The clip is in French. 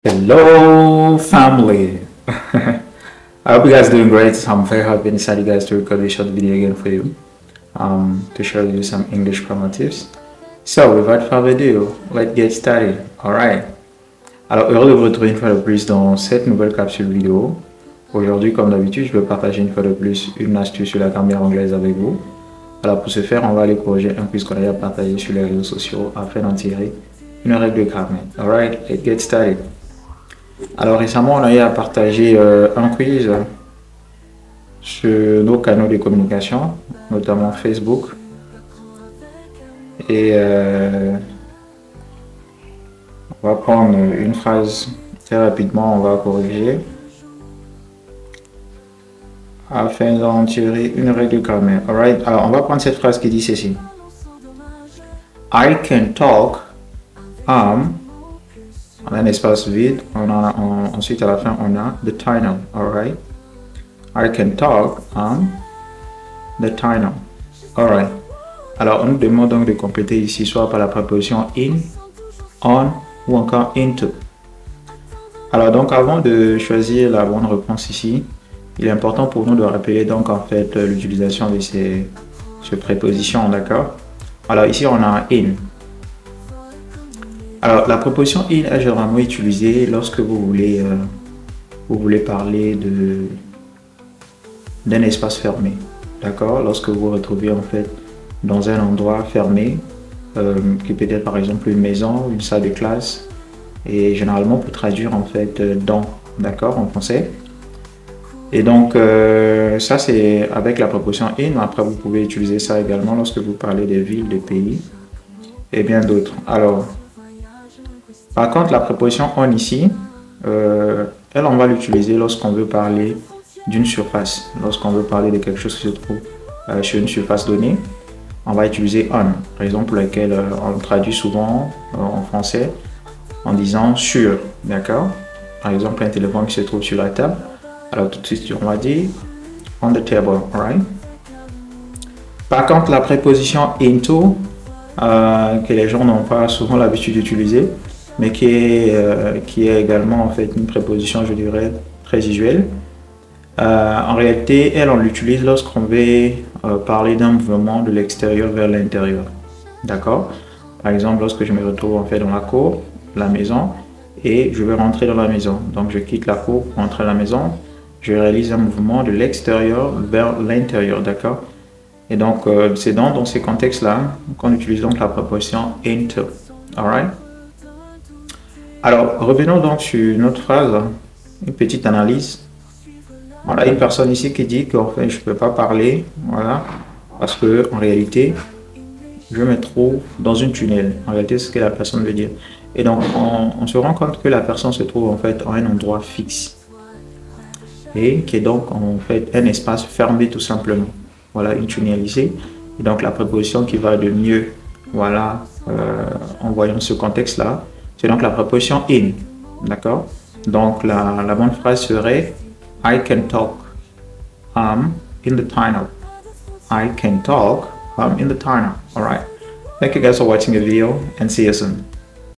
Hello, family. I hope you guys are doing great. I'm very happy and excited, guys, to record this short video again for you, to show you some English grammar tips. So, without further ado, let's get started. Alright. Alors, heureux de vous retrouver une fois de plus dans cette nouvelle capsule vidéo. Aujourd'hui, comme d'habitude, je vais partager une fois de plus une astuce sur la grammaire anglaise avec vous. Alors, pour ce faire, on va aller corriger un quiz qu'on a partagé sur les réseaux sociaux afin d'en tirer une règle de grammaire. Alright, let's get started. Alors récemment, on a eu à partager un quiz sur nos canaux de communication, notamment Facebook. Et on va prendre une phrase très rapidement, on va corriger afin d'en tirer une règle de grammaire. Alright, alors on va prendre cette phrase qui dit ceci. I can talk, on a un espace vide, ensuite à la fin on a the title, alright. I can talk, the title, alright. Alors on nous demande donc de compléter ici soit par la préposition in, on ou encore into. Alors donc avant de choisir la bonne réponse ici, il est important pour nous de rappeler donc en fait l'utilisation de ces prépositions, d'accord. Alors ici on a in. Alors, la préposition in est généralement utilisée lorsque vous voulez parler d'un espace fermé. D'accord? Lorsque vous vous retrouvez en fait dans un endroit fermé, qui peut être par exemple une maison, une salle de classe, et généralement pour traduire en fait dans, d'accord, en français. Et donc, ça c'est avec la préposition in. Après, vous pouvez utiliser ça également lorsque vous parlez des villes, des pays et bien d'autres. Alors, par contre, la préposition on ici, elle, on va l'utiliser lorsqu'on veut parler d'une surface. Lorsqu'on veut parler de quelque chose qui se trouve sur une surface donnée, on va utiliser on. Raison pour laquelle on traduit souvent en français en disant sur. D'accord? Par exemple, un téléphone qui se trouve sur la table. Alors tout de suite, on va dire on the table. Right? Par contre, la préposition into, que les gens n'ont pas souvent l'habitude d'utiliser, mais qui est également en fait une préposition, je dirais, très visuelle. En réalité, elle, on l'utilise lorsqu'on veut parler d'un mouvement de l'extérieur vers l'intérieur. D'accord? Par exemple, lorsque je me retrouve en fait dans la cour, la maison, et je veux rentrer dans la maison. Donc, je quitte la cour pour entrer à la maison. Je réalise un mouvement de l'extérieur vers l'intérieur. D'accord? Et donc, c'est dans ces contextes-là qu'on utilise donc la préposition into. Alright? Alors, revenons donc sur notre phrase, une petite analyse. Voilà, une personne ici qui dit qu'en fait, je ne peux pas parler, voilà, parce que en réalité, je me trouve dans une tunnel. En réalité, c'est ce que la personne veut dire. Et donc, on se rend compte que la personne se trouve en fait en un endroit fixe. Et qui est donc en fait un espace fermé tout simplement. Voilà, une tunnel ici. Et donc, la préposition qui va de mieux, voilà, en voyant ce contexte-là, c'est donc la préposition in, d'accord? Donc la bonne phrase serait I can talk, in the tunnel. I can talk, in the tunnel. Alright. Thank you guys for watching the video and see you soon.